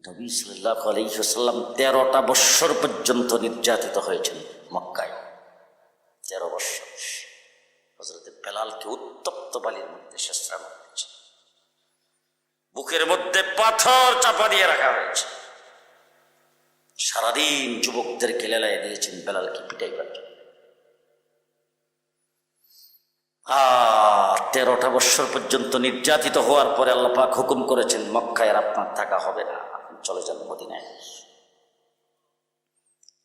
নবী সাল্লাল্লাহু আলাইহি ওয়াসাল্লাম 13টা বৎসর পর্যন্ত নির্যাতিত হয়েছেন মক্কায়। 13 বৎসর হযরত বেলালকে উত্তপ্ত বালির মধ্যে শেষরানো হয়েছে, বুকের মধ্যে পাথর চাপা দিয়ে রাখা হয়েছে। সারাদিন যুবকদেরকে লেলায় দিয়েছেন বেলালকে পিটাইবার জন্য। 13টা বৎসর পর্যন্ত নির্যাতিত হওয়ার পরে আল্লাহ পাক হুকুম করেছেন, মক্কায় আর আপনার থাকা হবে না, চলে যান মদিনায়।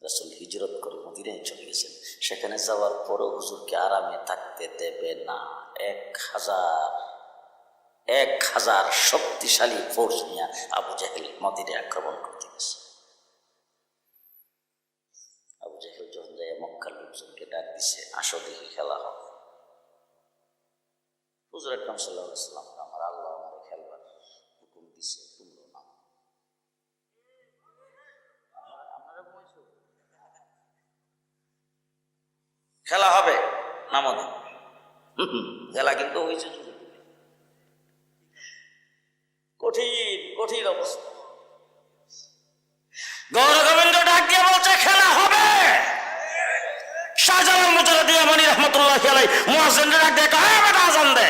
রাসূল হিজরত করে মদিনায় চলে গেছেন। সেখানে যাওয়ার পরও হুজুরকে আরামে থাকতে দেবে না। 1000 শক্তিশালী ফোর্স নিয়ে আবু জাহেল মদিনায় আক্রমণ করতে গেছে। আবু জাহেল যখন যায় মক্কার লোকজনকে ডাক দিছে, আসো দেখি খেলা হবে। হুজুর আকরাম সাল্লাল্লাহু আলাইহি ওয়াসাল্লাম, আমার আল্লাহ আমারে খেলবার হুকুম দিছে, তোমরা নাম। খেলা হবে নামো দিন। খেলা কিন্তু হয়েছে কঠিন কঠিন অবস্থা। গৌরগোবিন্দ ডাক দিয়ে বলছে খেলা হবে। শাহজালাল মুজাহিদ ইয়ামানি রাহমাতুল্লাহি আলাইহি মুয়াজ্জিন ডাক দিয়ে কয় বেটা আজান দে।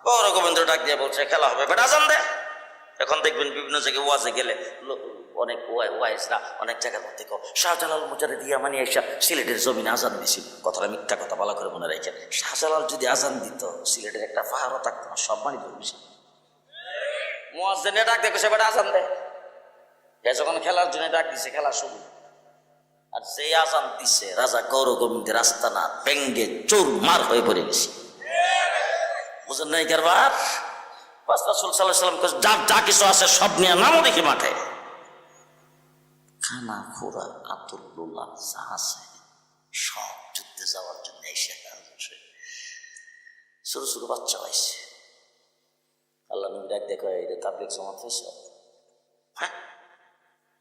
গৌরগোবিন্দ ডাক দিয়ে বলছে খেলা হবে, বেটা আজান দে। এখন দেখবেন বিভিন্ন জায়গায় ওয়াজে গেলে অনেক ওয়াইজরা অনেক জায়গার মধ্যে শাহজালাল মুজাহিদ ইয়ামানি এসে সিলেটের জমিনে আজান দিছিল। কথাটা মিথ্যা কথা, ভালো করে মনে রাখেন। শাহজালাল যদি আজান দিত, সিলেটের একটা পাহাড়ও থাকতো না, সব মানি ধরছে। মুয়াজ্জিনে ডাক দিয়ে কইছে বেটা আজান দে। যখন খেলার জন্য ডাক দিছে, খেলা শুরু। আর যে আজান দিছে, রাজা গৌরগোবিন্দের আস্তানা ভেঙ্গে চুরমার হয়ে পড়ে গেছে। বুঝেন নাই কারবার? রাসূল সাল্লাল্লাহু আলাইহি ওয়াসাল্লাম যা কিছু আছে সব নিয়ে নামো দেখি মাঠে। খানা খোরা আতুল্লাহ যা আছে সব যুদ্ধে যাওয়ার জন্য এসে ছোট ছোট বাচ্চা হয়েছে। আল্লাহ নবী ডাক দেখো, এটা তাবলীগ জামাত হয়েছে। হ্যাঁ,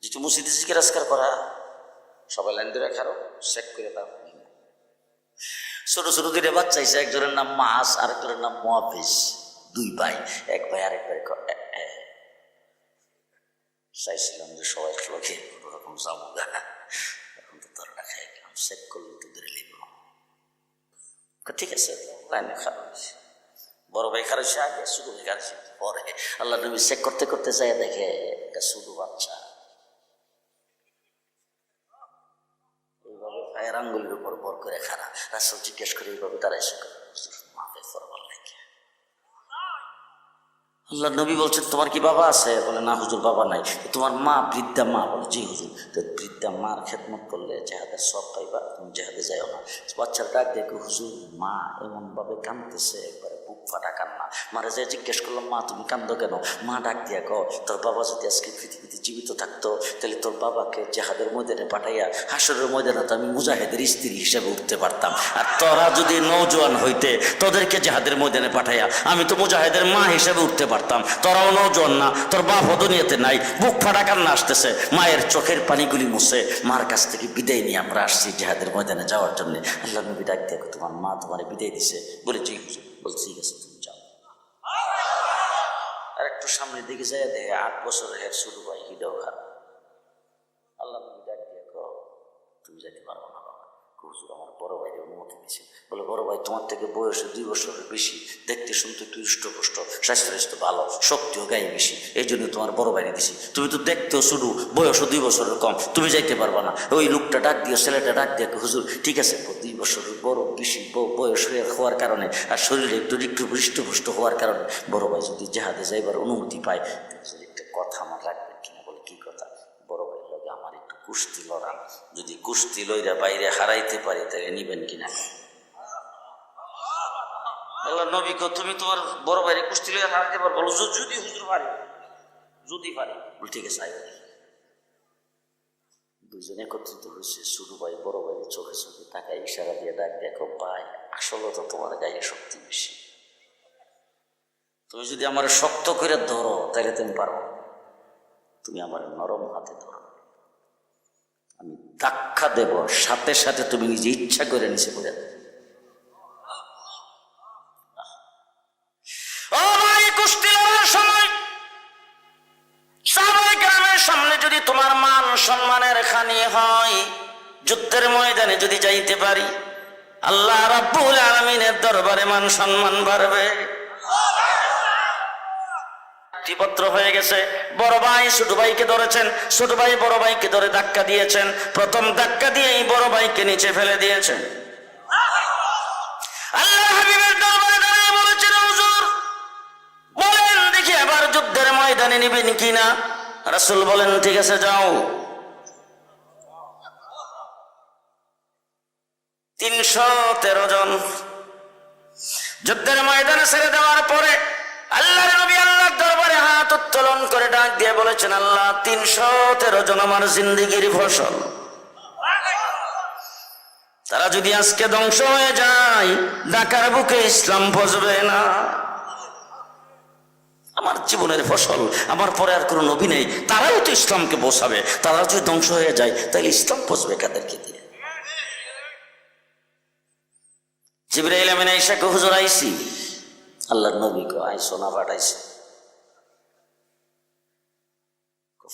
যেটু মসজিদে জিকির আজকার করা, সবাই লাইন ধরে খারো, চেক করে তার ছোট ছোট দুইটা বাচ্চা হয়েছে। একজনের নাম মাস, আরেকজনের নাম মুহাফিজ। 2 ভাই, এক ভাই আরেক ভাই চাইছিলাম যে সবাই লোকে কোনোরকম যাবো, এখন তো তরটা খাই গেলাম, চেক করলে তো ধরে লিখব। ঠিক আছে, লাইনে খারাপ হয়েছে। বড় ভাই খারাপ আগে, ছোট ভাই খারাপ পরে। আল্লাহ নবী চেক করতে করতে যায়, দেখে একটা ছোট বাচ্চা এইভাবে পায়ের আঙ্গুলের উপর বর করে খারা। রাসূল জিজ্ঞেস করে এইভাবে তারা এসে মাফে ফরবার লাগে। আল্লাহ নবী বলছেন, তোমার কি বাবা আছে? বলে না হুজুর, বাবা নাই। তোমার মা বৃদ্ধা মা? বলে জি হুজুর। তো বৃদ্ধা মার খেদমত করলে জেহাদের সব পাইবা, তুমি জেহাদে যাও না। বাচ্চার ডাক দেখো, হুজুর মা এমন ভাবে কাঁদতেছে, একবারে বুক ফাটা কান্না। মারা যায় জিজ্ঞেস করলাম, মা তুমি কান্দো কেন? মা ডাক দিয়া কো, তোর বাবা যদি আজকে পৃথিবীতে জীবিত থাকতো, তাহলে তোর বাবাকে জেহাদের ময়দানে পাঠাইয়া হাসরের ময়দানে তো আমি মুজাহিদের স্ত্রী হিসেবে উঠতে পারতাম। আর তোরা যদি নওজোয়ান হইতে, তোদেরকে জেহাদের ময়দানে পাঠাইয়া আমি তো মুজাহিদের মা হিসেবে উঠতে পারতাম। তোরাও নওজোয়ান না, তোর বাপও দুনিয়াতে নাই, বুক ফাটা কান্না আসতেছে। মায়ের চোখের পানিগুলি মুছে মার কাছ থেকে বিদায় নিয়ে আমরা আসছি জেহাদের ময়দানে যাওয়ার জন্য। আল্লাহ নবী ডাক দেখো, তোমার মা তোমার বিদায় দিছে? বলে জি হুজুর। বলছি ঠিক আছে, তুমি যাও। আর একটু সামনের দিকে যায়, দেখে 8 বছরের ছোট ভাই হিডাও খারাপ। আল্লাহ নবী ডাক দেখো, তুমি যেতে পারবো না বাবা। হুজুর আমার বড় ভাইয়ের অনুমতি দিয়েছে। বলে বড় ভাই তোমার থেকে বয়সে 2 বছরের বেশি, দেখতে শুনতে একটু হৃষ্টপুষ্ট, স্বাস্থ্য ভালো, শক্তিও গায়ে বেশি, এই জন্য তোমার বড় ভাইরে দিছি। তুমি তো দেখতেও শুধু, বয়সও 2 বছরের কম, তুমি যাইতে পারবা না। ওই লোকটা ডাক দিও, ছেলেটা ডাক দিয়ে হুজুর ঠিক আছে, 2 বছরের বড় বেশি বয়স হওয়ার কারণে আর শরীরে একটু হৃষ্টপুষ্ট হওয়ার কারণে বড় ভাই যদি জেহাদে যাইবার অনুমতি পায়, একটা কথা আমার রাখবেন কিনা? বলে কি কথা? বড় ভাই লগে আমার একটু কুস্তি লড়ান, যদি কুস্তি লইরা বাইরে হারাইতে পারি তাহলে নিবেন কিনা? আল্লাহ নবী কো, তুমি তোমার বড় ভাইরে কুস্তি লইরা হারাইতে পারো? বলো যদি হুজুর পারি, যদি পারি। বল ঠিক আছে, দুজনে একত্রিত হয়েছে। ছোট ভাই বড় ভাইয়ের চোখে চোখে তাকায়, ইশারা দিয়ে ডাক দেখো, ভাই আসলে তো তোমার গায়ে শক্তি বেশি, তুমি যদি আমার শক্ত করে ধরো তাহলে তুমি পারো, তুমি আমার নরম হাতে ধরো, আমি ধাক্কা দেব, সাথে সাথে তুমি নিজে ইচ্ছা করে নিচে পড়ে যাবে। ও ভাই, কুস্তি লড়ার সময় সম্মানের খানি হয় যুদ্ধের ময়দানে যদি যাইতে পারি, আল্লাহ রাব্বুল আলামিনের দরবারে মান সম্মান বাড়বে। পত্র হয়ে গেছে, বড় ভাই ছোট ভাইকে ধরেছেন, ছোট ভাই বড় ভাইকে ধরে ধাক্কা দিয়েছেন, প্রথম ধাক্কা দিয়ে এই বড় ভাইকে নিচে ফেলে দিয়েছেন। আল্লাহ হাবিবের দরবারে দাঁড়িয়ে বলেছেন, হুজুর বলেন দেখি আবার যুদ্ধের ময়দানে নিবেন কিনা। রাসূল বলেন ঠিক আছে যাও। 313 জন যুদ্ধের ময়দানে ছেড়ে দেওয়ার পরে আল্লাহর নবী আল্লাহর দরবারে হাত উত্তোলন করে ডাক দিয়ে বলেছেন, আল্লাহ 313 জন আমার জিন্দেগির ফসল, তারা যদি আজকে ধ্বংস হয়ে যায় ঢাকার বুকে ইসলাম বসবে না। আমার জীবনের ফসল, আমার পরে আর কোনো নবী নেই, তারাও তো ইসলামকে বসাবে, তারা যদি ধ্বংস হয়ে যায় তাহলে ইসলাম বসবে কাদেরকে দিয়ে? জিবরাইল আমিন আয়েশা কে হুজুর আইছি, আল্লাহর নবী কো আইসো না ফাটাইছে,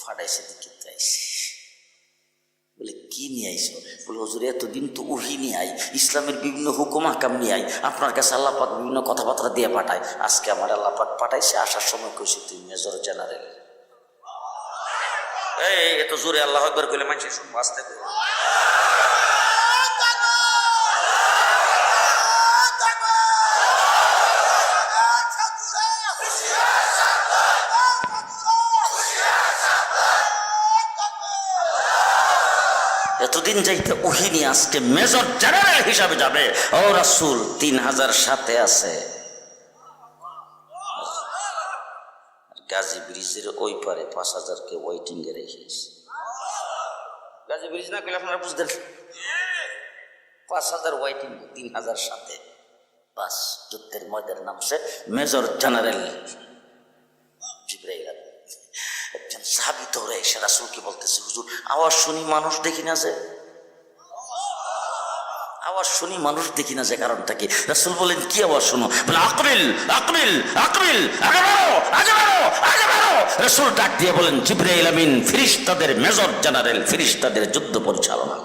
ফাটাইছে দেখি আইসি। বলে কি নিয়ে আইসো? বলে হুজুর এতদিন তো ওহী নিয়ে আই, ইসলামের বিভিন্ন হুকুম আহকাম নিয়ে আই, আপনার কাছে আল্লাহ পাক বিভিন্ন কথাবার্তা দিয়ে পাঠায়, আজকে আমার আল্লাহ পাক পাঠাইছে, আসার সময় কইছে তুই মেজর জেনারেল। এই এত জোরে আল্লাহু আকবার কইলে মানুষ শুনবো, আসতে কই। এতদিন যাইতে ওহী নিয়ে আজকে মেজর জেনারেল হিসাবে যাবে। ও রাসূল 3000 সাথে আছে, গাজী ব্রিজের ওই পারে 5000 কে ওয়েটিং এ রেখেছে। গাজী ব্রিজ না কইলে আপনারা বুঝতেন, 5000 ওয়েটিং, 3000 সাথে, বাস যুদ্ধের ময়দানে নামছে মেজর জেনারেল জিবরাইল। একজন সাহাবী দৌড়ে এসে রাসূলকে বলতেছে, হুজুর আওয়াজ শুনি মানুষ দেখি না যে, আওয়াজ শুনি মানুষ দেখি না যে, কারণটা কি? রাসূল বলেন কি আওয়াজ শুনো? বলে আকবিল আকবিল আকবিল, আগে বাড়ো আগে বাড়ো আগে বাড়ো। রাসূল ডাক দিয়ে বলেন, জিবরাইল আমিন ফেরেশতাদের মেজর জেনারেল, ফেরেশতাদের যুদ্ধ পরিচালনা।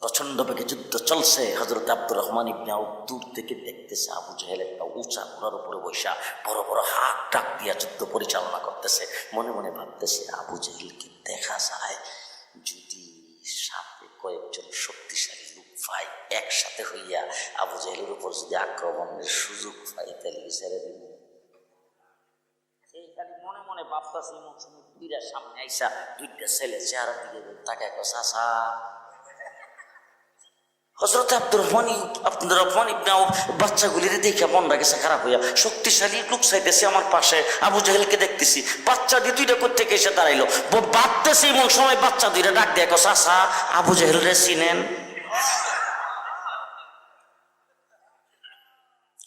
প্রচন্ড বেগে যুদ্ধ চলছে। হযরত আব্দুর রহমান ইবনে আউফ দূর থেকে দেখতেছে আবু জেহেল একটা উঁচা ঘোড়ার উপরে বসা বড় বড় হাত ডাক দিয়া যুদ্ধ পরিচালনা করতেছে। মনে মনে ভাবতেছে, আবু জেহেলকে দেখা যায় যদি সাথে কয়েকজন শক্তিশালী লোক পাই, একসাথে হইয়া আবু জেহেলের উপর যদি আক্রমণের সুযোগ পাই তাহলে ছেড়ে দিব। সেই খালি মনে মনে ভাবতেছে, এমন সময় দুইটা সামনে আইসা দুইটা ছেলে চেহারা দিকে তাকায় চাচা। হযরত আব্দুর রহমান ইবনে আউফ বাচ্চাগুলির দেখে মনটা গেছে খারাপ হইয়া, শক্তিশালী লোক চাইতেছে আমার পাশে, আবু জেহেলকে দেখতেছি, বাচ্চা দিয়ে দুইটা করতে এসে দাঁড়াইলো, ভাবতেছে এমন সময় বাচ্চা দুইটা ডাক দিয়ে চাচা আবু জেহেল রে চিনেন?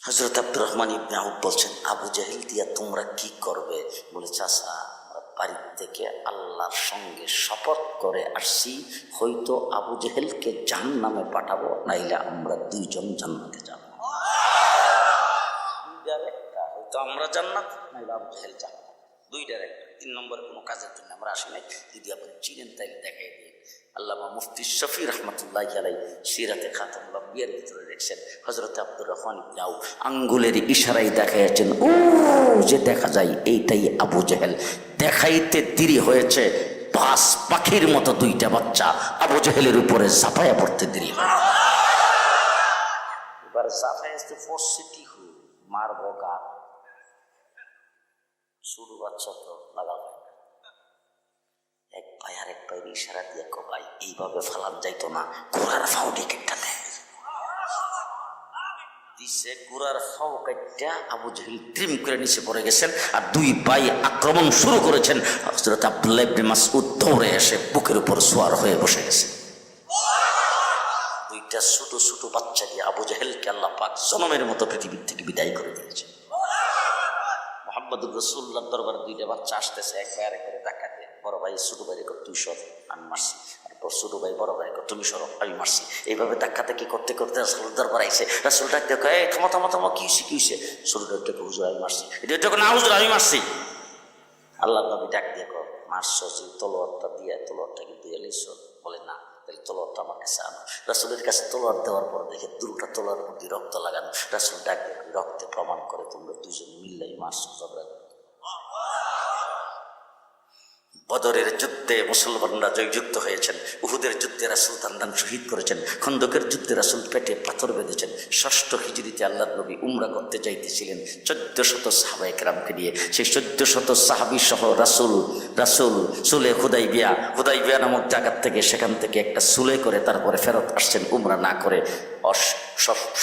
হযরত আব্দুর রহমান ইবনে আউফ বলছেন, আবু জেহেল দিয়া তোমরা কি করবে? বলে চাচা বাড়ির থেকে আল্লাহর সঙ্গে শপথ করে আসছি, হয়তো আবু জেহেলকে জাহান্নামে পাঠাবো, নাইলে আমরা দুইজন জান্নাতে যাব। দুইটার একটা, হয়তো আমরা জান্নাত নাইলে আবু জেহেল জান্নাত, দুইটার একটা। 3 নম্বরে কোনো কাজের জন্য আমরা আসি নাই, যদি আপনি চিনেন তাইলে দেখাই দিন। আল্লামা মুফতি শফি রহমতুল্লাহি আলাইহি সিরাতে খাতামুল আম্বিয়ার ভিতরে রেখেছেন, হযরত আব্দুর রহমান ইবনে আউফ আঙ্গুলের ইশারায় দেখাইছেন, ও যে দেখা যায় এইটাই আবু জেহেল। দেখাইতে দেরি হয়েছে, বাস পাখির মতো দুইটা বাচ্চা আবু জেহেলের উপরে ঝাঁপাইয়া পড়তে দেরি হয়। এবার ঝাঁপাই আসতে পরিস্থিতি হল মারব গা, শুরু বাচ্চা তো লাগাবো, এক ভাই আরেক ভাইয়ের ইশারা দিয়ে কো ভাই এইভাবে ফালান যাইতো না, ঘোড়ার ফাউ কেটটা দেয় দিছে, ঘোড়ার ফাউ কাটটা আবু জেহেল ট্রিম করে নিচে পড়ে গেছেন। আর দুই ভাই আক্রমণ শুরু করেছেন। হযরত আব্দুল্লাহ ইবনে মাসউদ দৌড়ে এসে বুকের উপর সোয়ার হয়ে বসে গেছে। দুইটা ছোট ছোট বাচ্চা দিয়ে আবু জেহেলকে আল্লাহ পাক জনমের মতো পৃথিবীর থেকে বিদায় করে দিয়েছে। মুহাম্মদুর রাসূলুল্লাহ দরবারে দুইটা বাচ্চা আসতেছে, এক ভাই আরেক ভাইয়ের ধাক্কা দিয়ে, বড় ভাই ছোট ভাইকে তুই সর, আমি মারছি, তারপর ছোট ভাই বড় ভাইকে তুমি সরো, আমি মারছি। এইভাবে ধাক্কাধাক্কি করতে করতে রাসূল দরবার আইছে। রাসূল ডাক দিয়ে কয়, থামো থামো থামো, কি হইছে কি হইছে? ছোট ডাকটা হুজুর আমি মারছি, এটা না হুজুর আমি মারছি। আল্লাহ নবী ডাক দিয়ে কর, মারছ যে তলোয়ারটা দিয়ে, তলোয়ারটা কি দিয়ে লিস? বলে না। তাহলে তলোয়ারটা আমার কাছে আনো। রাসূলের কাছে তলোয়ার দেওয়ার পর দেখে দুটা তলোয়ার মধ্যে রক্ত লাগানো। রাসূল ডাক দিয়ে রক্তে প্রমাণ করে তোমরা দুজনে মিললেই মারছো, ঝগড়া। বদরের যুদ্ধে মুসলমানরা জয়যুক্ত হয়েছেন, উহুদের যুদ্ধে রাসূল তান্দান শহীদ করেছেন, খন্দকের যুদ্ধে রাসূল পেটে পাথর বেঁধেছেন। ৬ষ্ঠ হিজরিতে আল্লাহর নবী উমরা করতে যাইতেছিলেন ১৪০০ সাহাবায়ে কেরামকে নিয়ে। সেই ১৪০০ সাহাবী সহ রাসূল সুলে হুদাইবিয়া নামক জায়গা থেকে, সেখান থেকে একটা সুলে করে তারপরে ফেরত আসছেন উমরা না করে।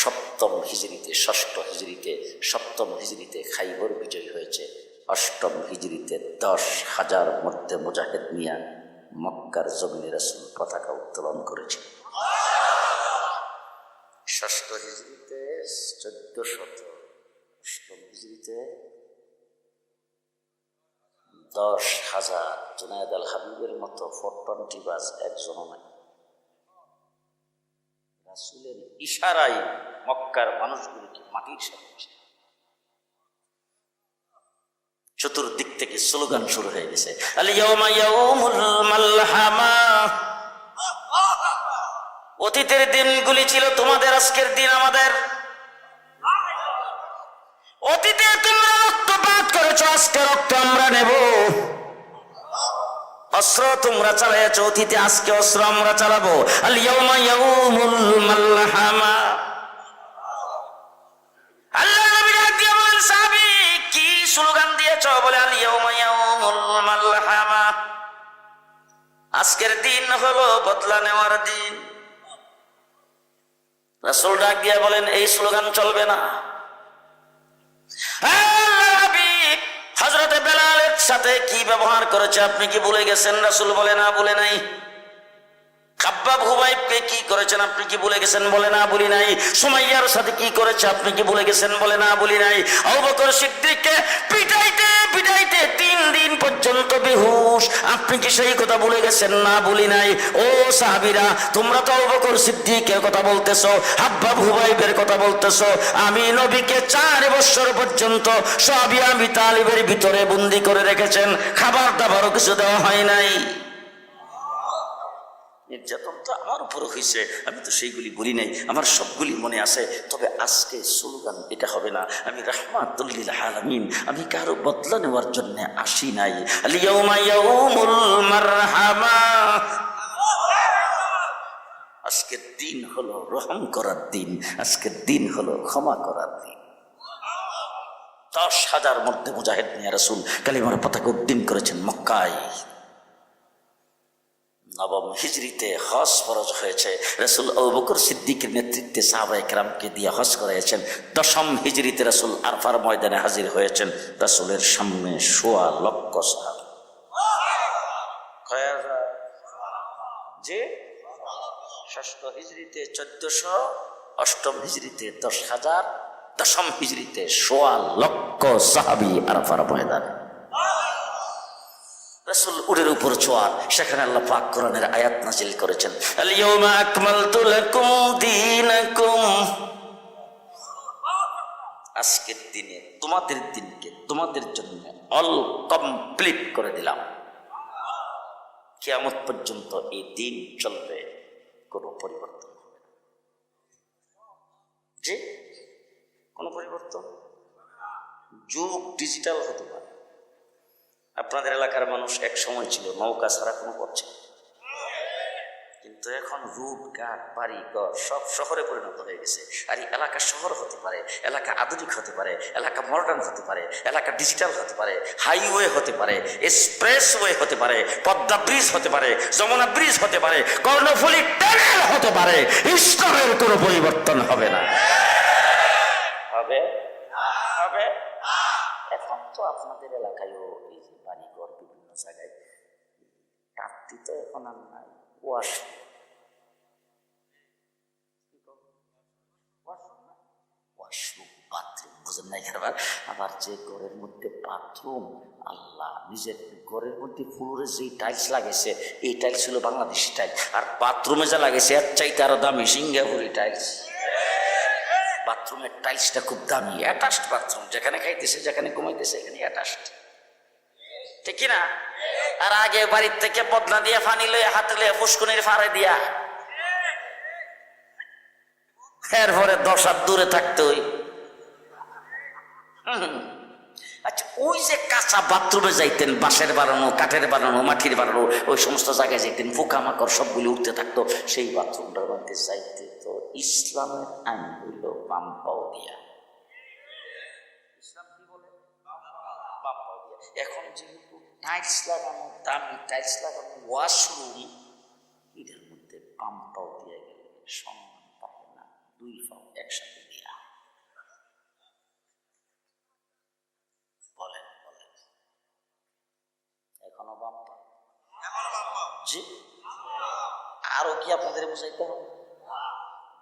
সপ্তম হিজরিতে, সপ্তম হিজরিতে খাইবর বিজয় হয়েছে। অষ্টম হিজরিতে ১০,০০০ মধ্যে মুজাহিদ নিয়ে মক্কার জমিনে রাসূল পতাকা উত্তোলন করেছে। ষষ্ঠ হিজরিতে ১৪০০, অষ্টম হিজরিতে ১০,০০০। জুনায়েদ আল হাবিবের মতো 420 বাস একজনও নাই। রাসূলের ইশারায় মক্কার মানুষগুলোকে মাটির সাথে চতুর্দিক থেকে স্লোগান শুরু হয়ে গেছে, আল ইয়াউমা ইয়াউমুল মালহামা। অতীতের দিনগুলি ছিল তোমাদের, আজকের দিন আমাদের। অতীতে তোমরা রক্তপাত করেছো, আজকে রক্ত আমরা নেব। অস্ত্র তোমরা চালাইছো অতীতে, আজকে অস্ত্র আমরা চালাবো। আল ইয়াউমা ইয়াউমুল মালহামা। আল্লাহ নবী ডাক দিয়ে বলেন, সাহাবী কি স্লোগান দিয়েছো? বলে আল ইয়াউমা ইয়াউমুল মালহামা, আজকের দিন হলো বদলা নেওয়ার দিন। রাসূল ডাক দিয়ে বলেন, এই স্লোগান চলবে না। আল্লাহ নবী হযরতে বেলালের সাথে কি ব্যবহার করেছে আপনি কি ভুলে গেছেন? রাসূল বলে না, ভুলে নাই। খাব্বাব হুবাইবকে কি করেছেন আপনি কি ভুলে গেছেন? বলে না, ভুলি নাই। সুমাইয়ার সাথে কি করেছে আপনি কি ভুলে গেছেন? বলে না, ভুলি নাই। আবু বকর সিদ্দিককে পিটাইতে পিটাইতে 3 দিন পর্যন্ত বেহুশ, আপনি কি সেই কথা ভুলে গেছেন? না, ভুলি নাই। ও সাহাবীরা, তোমরা তো আবু বকর সিদ্দিকের কথা বলতেছো, খাব্বাব হুবাইবের কথা বলতেছো। আমি নবীকে 4 বছর পর্যন্ত সাহাবী আবু তালিবের ভিতরে বন্দী করে রেখেছেন, খাবার দাবারও কিছু দেওয়া হয় নাই। নির্যাতন তো আমার উপরে হয়েছে, আমি তো সেইগুলি বলি নাই, আমার সবগুলি মনে আছে। তবে আজকে স্লোগান এটা হবে না। আমি রাহমাতুল লিল আলামিন, আমি কারো বদলা নেওয়ার জন্য আসি নাই। আল ইয়াউমা ইয়াউমুল মারহামা, আজকের দিন হলো রহম করার দিন, আজকের দিন হলো ক্ষমা করার দিন। ১০,০০০ মধ্যে মুজাহিদ নিয়ে রাসূল কালিমার পতাকা উদ্দিন করেছেন মক্কায়। নবম হিজরিতে হজ ফরজ হয়েছে, রাসূল আবু বকর সিদ্দিকের নেতৃত্বে সাহাবায়ে কেরামকে দিয়ে হজ করাইছেন। ১০ম হিজরিতে রাসূল আরফার ময়দানে হাজির হয়েছেন, রাসূলের সামনে ১৬ লক্ষ সাহাবা। যে ষষ্ঠ হিজরিতে ১৪০০, অষ্টম হিজরিতে ১০,০০০, ১০ম হিজরিতে ১৬ লক্ষ সাহাবী আরফার ময়দানে। রাসূল উটের উপর চোয়ার, সেখানে আল্লাহ পাক কোরআনের আয়াত নাযিল করেছেন, আল ইয়াউমা আকমালতু লাকুম দীনাকুম, আজকের দিনে তোমাদের দিনকে তোমাদের জন্য অল কমপ্লিট করে দিলাম। কিয়ামত পর্যন্ত এই দিন চলবে, কোনো পরিবর্তন হবে না। যে কোনো পরিবর্তন, যুগ ডিজিটাল হতে পারে। আপনাদের এলাকার মানুষ এক সময় ছিল নৌকা ছাড়া কোনো পথ ছিল, কিন্তু এখন রুট ঘাট বাড়ি ঘর সব শহরে পরিণত হয়ে গেছে। আর এই এলাকা শহর হতে পারে, এলাকা আধুনিক হতে পারে, এলাকা মডার্ন হতে পারে, এলাকা ডিজিটাল হতে পারে, হাইওয়ে হতে পারে, এক্সপ্রেসওয়ে হতে পারে, পদ্মা ব্রিজ হতে পারে, যমুনা ব্রিজ হতে পারে, কর্ণফুলী টানেল হতে পারে। ইসলামের কোনো পরিবর্তন হবে না। হবে হবে। এখন তো আপনাদের এলাকায়ও এই যে বাড়িঘর বিভিন্ন জায়গায় টাট্টি তো এখন আর নাই, ওয়াশরুম বাথরুম বুঝেন নাই। আবার যে ঘরের মধ্যে বাথরুম, আল্লাহ, নিজের ঘরের মধ্যে ফ্লোরে যে টাইলস লাগাইছে এই টাইলস হলো বাংলাদেশি টাইলস, আর বাথরুমে যা লাগাইছে এর চাইতে আরো দামি সিঙ্গাপুরি টাইলস। বাথরুমের টাইলসটা খুব দামি, অ্যাটাচড বাথরুম, যেখানে খাইতেছে যেখানে ঘুমাইতেছে এখানে অ্যাটাচড। ঠিক কিনা? আর আগে বাড়ির থেকে বদনা দিয়ে পানি লইয়া হাতে লইয়া পুষ্কুনির ফাড়ে দিয়া এরপরে 10 হাত দূরে থাকতে হই। আচ্ছা, ওই যে কাঁচা বাথরুমে যাইতেন, বাঁশের বানানো, কাঠের বানানো, মাটির বানানো, ওই সমস্ত জায়গায় যাইতেন, পোকামাকড় সবগুলি উঠতে থাকতো, সেই বাথরুমটার মধ্যে যাইতে তো ইসলামের আইন হইল বাম পাও দিয়া। ইসলাম কি বলে? বাম পাও দিয়া। এখন যেহেতু টাইলস লাগানো, দামি টাইলস লাগানো ওয়াশরুম, এটার মধ্যে বাম পাও দিয়ে গেলে সম্মান পাবে না, 2 পাও একসাথে দিয়া। বলেন বলেন, এখনো বাম পাও? জি, আরো কি আপনাদের বুঝাইতে হবে?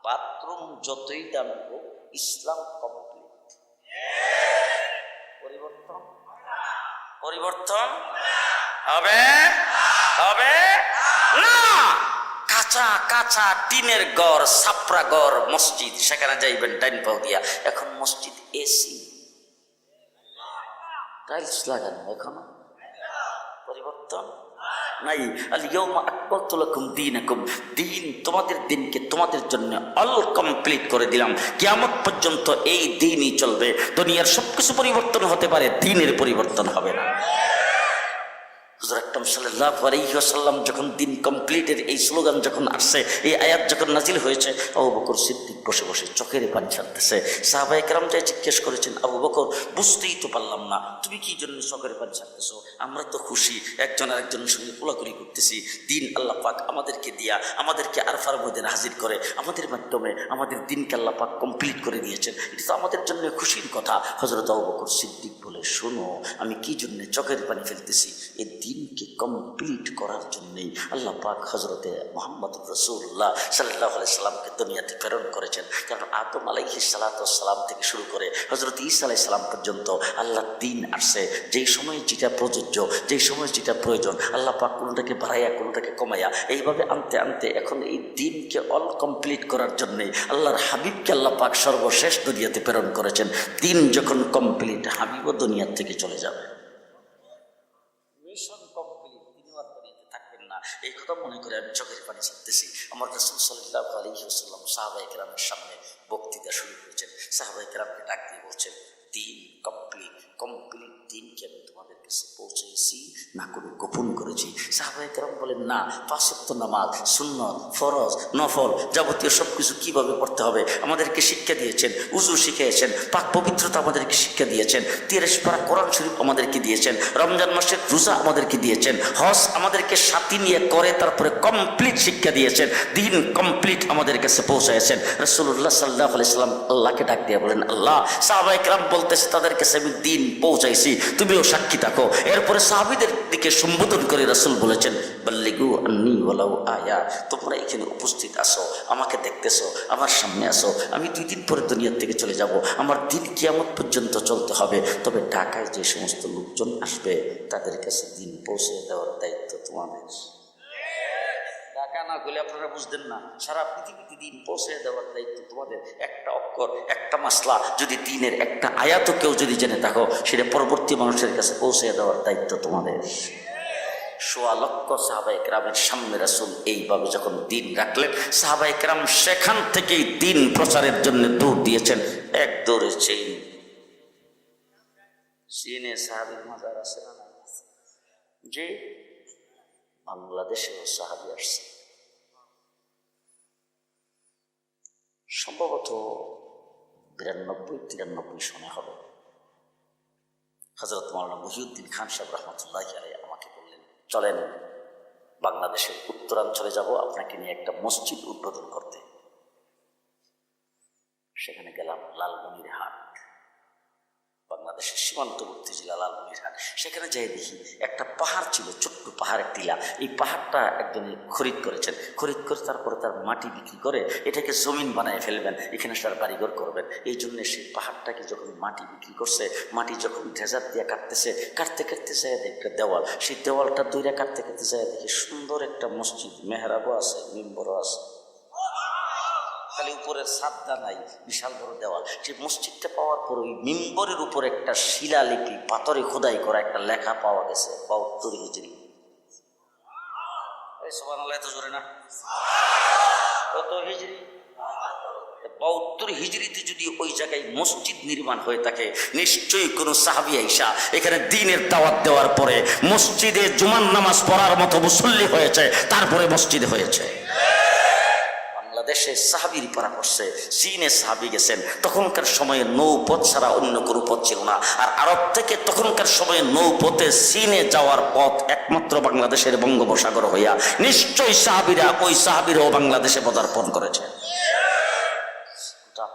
বাথরুম যতই দামি হোক, ইসলাম কমপ্লিট। পরিবর্তন পরিবর্তন হবে হবে না। কাঁচা কাঁচা টিনের ঘর, ছাপরা ঘর, মসজিদ, সেখানে যাইবেন ডাইন পাও দিয়া। এখন মসজিদ এসি, টাইলস লাগানো, এখনো পরিবর্তন নাই। আল ইয়াউমা আকমালতু লাকুম দীনাকুম, দিন, তোমাদের দিনকে তোমাদের জন্য অল কমপ্লিট করে দিলাম। কিয়ামত পর্যন্ত এই দিনই চলবে। দুনিয়ার সবকিছু পরিবর্তন হতে পারে, দিনের পরিবর্তন হবে না। হুজুর আকরাম সাল্লাল্লাহু আলাইহি ওয়াসাল্লাম যখন দিন কমপ্লিটের এই স্লোগান যখন আসছে, এই আয়াত যখন নাজিল হয়েছে, আবু বকর সিদ্দিক বসে বসে চোখের পানি ছাড়তেছে। সাহাবায়ে কেরাম যাই জিজ্ঞেস করেছেন, আবু বকর, বুঝতেই তো পারলাম না, তুমি কি জন্য চোখের পানি ছাড়তেছো? আমরা তো খুশি, একজন আরেকজনের সঙ্গে কোলাকুলি করতেছি। দিন আল্লাহ পাক আমাদেরকে দিয়া, আমাদেরকে আরফার মধ্যে হাজির করে, আমাদের মাধ্যমে আমাদের দিনকে আল্লাহ পাক কমপ্লিট করে দিয়েছেন। এটা তো আমাদের জন্য খুশির কথা। হযরত আবু বকর সিদ্দিক বলে, শোনো, আমি কি জন্য চোখের পানি ফেলতেছি? এই দিনকে কমপ্লিট করার জন্যই আল্লাহ পাক হযরতে মুহাম্মদুর রাসূলুল্লাহ সাল্লাল্লাহু আলাইহি সাল্লামকে দুনিয়াতে প্রেরণ করেছেন। কারণ আদম আলাইহিস সালাতু ওয়াস সালাম থেকে শুরু করে হযরত ঈসা আলাইহিস সালাম পর্যন্ত আল্লাহর দিন আসছে। যেই সময় যেটা প্রযোজ্য, যেই সময় যেটা প্রয়োজন, আল্লাহ পাক কোনটাকে বাড়াইয়া কোনটাকে কমাইয়া এইভাবে আনতে আনতে এখন এই দিনকে অল কমপ্লিট করার জন্যই আল্লাহর হাবিবকে আল্লাহ পাক সর্বশেষ দুনিয়াতে প্রেরণ করেছেন। দিন যখন কমপ্লিট, হাবিবও দুনিয়ার থেকে চলে যাবে। মিশন কমপ্লিট, তিনিও আর দুনিয়াতে থাকবেন না। এই কথা মনে করে আমি চোখের পানি ছাড়তেছি। আমার রাসূল সাল্লাল্লাহু আলাইহি ওয়াসাল্লাম সাহাবায়ে কেরামের সামনে বক্তৃতা শুরু করেছেন। সাহাবায়ে কেরামকে ডাক দিয়ে বলছেন, দিন কমপ্লিট, কমপ্লিট দিনকে আমি তোমাদের কাছে পৌঁছেছি না কোনো গোপন করেছি? সাহাবায়ে কেরাম বলেন, না, 5 ওয়াক্ত নামাজ, সুন্নত, ফরজ, নফল, যাবতীয় সবকিছু কিভাবে পড়তে হবে আমাদেরকে শিক্ষা দিয়েছেন। উযু শিখিয়েছেন, পাক পবিত্রতা আমাদেরকে শিক্ষা দিয়েছেন, 30 পারা কোরআন শরীফ আমাদেরকে দিয়েছেন, রমজান মাসের রোজা আমাদেরকে দিয়েছেন, হজ আমাদেরকে সাথী নিয়ে করে তারপরে কমপ্লিট শিক্ষা দিয়েছেন। দিন কমপ্লিট আমাদের কাছে পৌঁছায়ছেন। রাসূলুল্লাহ সাল্লাল্লাহু আলাইহি সাল্লাম আল্লাহকে ডাক দিয়ে বলেন, আল্লাহ, সাহাবায়ে কেরাম বলতেছে তাদের কাছে আমি দিন পৌঁছাইছি, তুমিও সাক্ষী থাকো। এরপরে সাহাবীদের দিকে সম্বোধন করে রাসূল বলেছেন, বাল্লিগু আন্নী ওয়ালাউ আয়া, তোমরা এখানে উপস্থিত আসো, আমাকে দেখতেছো, আমার সামনে আসো। আমি 2 দিন পরে দুনিয়ার থেকে চলে যাব। আমার দিন কিয়ামত পর্যন্ত চলতে হবে। তবে ঢাকায় যে সমস্ত লোকজন আসবে তাদের কাছে দিন পৌঁছে দেওয়ার দায়িত্ব তোমাদের। ঢাকা না গেলে আপনারা বুঝতেন না, সারা পৃথিবীতে দিন পৌঁছে দেওয়ার দায়িত্ব তোমাদের। একটা অক্ষর, একটা মাসলা যদি দিনের একটা আয়াত কেউ যদি জেনে থাকো, সেটা পরবর্তী মানুষের কাছে পৌঁছে দেওয়ার দায়িত্ব তোমাদের। 1.25 লক্ষ সাহাবায়ে কেরামের সামনে রাসূল এইভাবে যখন দিন রাখলেন, সাহাবায়ে কেরাম সেখান থেকেই দিন প্রচারের জন্য দৌড় দিয়েছেন। এক দৌড়ে চীনে সাহাবীর মাজার আছে না? যে বাংলাদেশেও সাহাবী আসছে, সম্ভবত 92-93 সনে হবে। হযরত মাওলানা মহিউদ্দিন খান সাহেব রহমতুল্লাহি আলাইহি আমাকে বললেন, চলেন বাংলাদেশের উত্তরাঞ্চলে যাব আপনাকে নিয়ে একটা মসজিদ উদ্বোধন করতে। সেখানে গেলাম, লালমনিরহাট, বাংলাদেশের সীমান্তবর্তী জেলা লালমনিরহাট। সেখানে যাই দেখি একটা পাহাড় ছিল, ছোট্ট পাহাড়ের টিলা। এই পাহাড়টা একজনে খরিদ করেছেন, খরিদ করে তারপরে তার মাটি বিক্রি করে এটাকে জমিন বানায় ফেলবেন, এখানে তার বাড়িঘর করবেন। এই জন্য সেই পাহাড়টাকে যখন মাটি বিক্রি করছে, মাটি যখন ড্রেজার দিয়ে কাটতেছে, কাটতে কাটতে যায় একটা দেওয়াল, সেই দেওয়ালটা দইরা কাটতে কাটতে যায় দেখি সুন্দর একটা মসজিদ, মেহরাবও আছে, মিম্বরও আছে। খালি উপরের ছাদটা নাই, বিশাল বড় দেওয়াল। সেই মসজিদটা পাওয়ার পর ওই মিম্বরের উপর একটা শিলালিপি পাথরে খোদাই করা একটা লেখা পাওয়া গেছে 72 হিজরি। সুবহানাল্লাহ, এত জোরে না? কত হিজরি? 72 হিজরিতে যদি ওই জায়গায় মসজিদ নির্মাণ হয়ে থাকে, নিশ্চয়ই কোন সাহাবী আইসা এখানে দ্বীনের দাওয়াত দেওয়ার পরে মসজিদে জুমার নামাজ পড়ার মতো মুসল্লি হয়েছে, তারপরে মসজিদ হয়েছে। বাংলাদেশে সাহাবীর পারা করছে, চীনে সাহাবী গেছেন, তখনকার সময়ে নৌপথ ছাড়া অন্য কোনো পথ ছিল না। আর আরব থেকে তখনকার সময়ে নৌপথে চীনে যাওয়ার পথ একমাত্র বাংলাদেশের বঙ্গোপসাগর হইয়া নিশ্চয়ই সাহাবীরা, ওই সাহাবীরাও বাংলাদেশে পদার্পণ করেছে।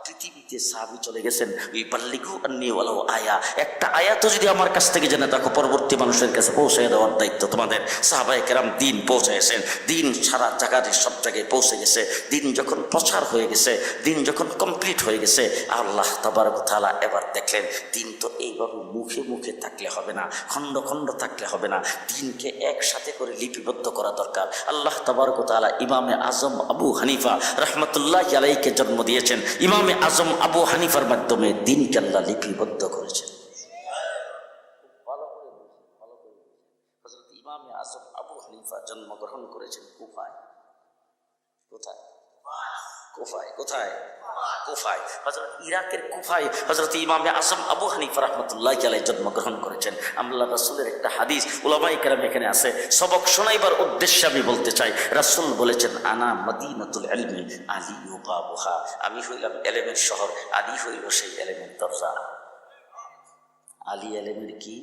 পৃথিবীতে সাহাবী চলে গেছেন। ওই বাল্লিগু আন্নী ওয়ালাউ আয়া, একটা আয়াতও যদি আমার কাছ থেকে জেনে থাকো, পরবর্তী মানুষের কাছে পৌঁছে দেওয়ার দায়িত্ব তোমাদের। সাহাবায়ে কেরাম দিন পৌঁছাইছেন, দিন সারা জায়গায় সব জায়গায় পৌঁছে গেছে। দিন যখন প্রচার হয়ে গেছে, দিন যখন কমপ্লিট হয়ে গেছে, আল্লাহ তাবারক ওয়া তাআলা এবার দেখলেন দিন তো এইভাবে মুখে মুখে থাকলে হবে না, খণ্ড খণ্ড থাকলে হবে না, দিনকে একসাথে করে লিপিবদ্ধ করা দরকার। আল্লাহ তাবারক ওয়া তাআলা ইমামে আজম আবু হানিফা রাহমাতুল্লাহি আলাইহিকে জন্ম দিয়েছেন। ইমামে আজম আবু হানিফার মাধ্যমে দিনকে আল্লাহ লিপিবদ্ধ করেছেন। হযরত ইমামে আজম আবু হানিফা জন্মগ্রহণ করেছেন কুফায়। কোথায়? কুফায়। কোথায়? কুফায়। হযরত ইরাকের কুফায় হযরত ইমামে আজম আবু হানিফা রাহমাতুল্লাহি আলাইহি জন্মগ্রহণ করেছেন। আল্লাহর রাসূলের একটা হাদিস উলামায়ে কেরাম এখানে আছে, সবক শোনাইবার উদ্দেশ্যে আমি বলতে চাই। রাসূল বলেছেন, আনা মদিনাতুল ইলমি আলী বাবুহা, আমি হইলাম ইলমের শহর, আলী হইল সেই ইলমের দরজা। আলী ইলমের কি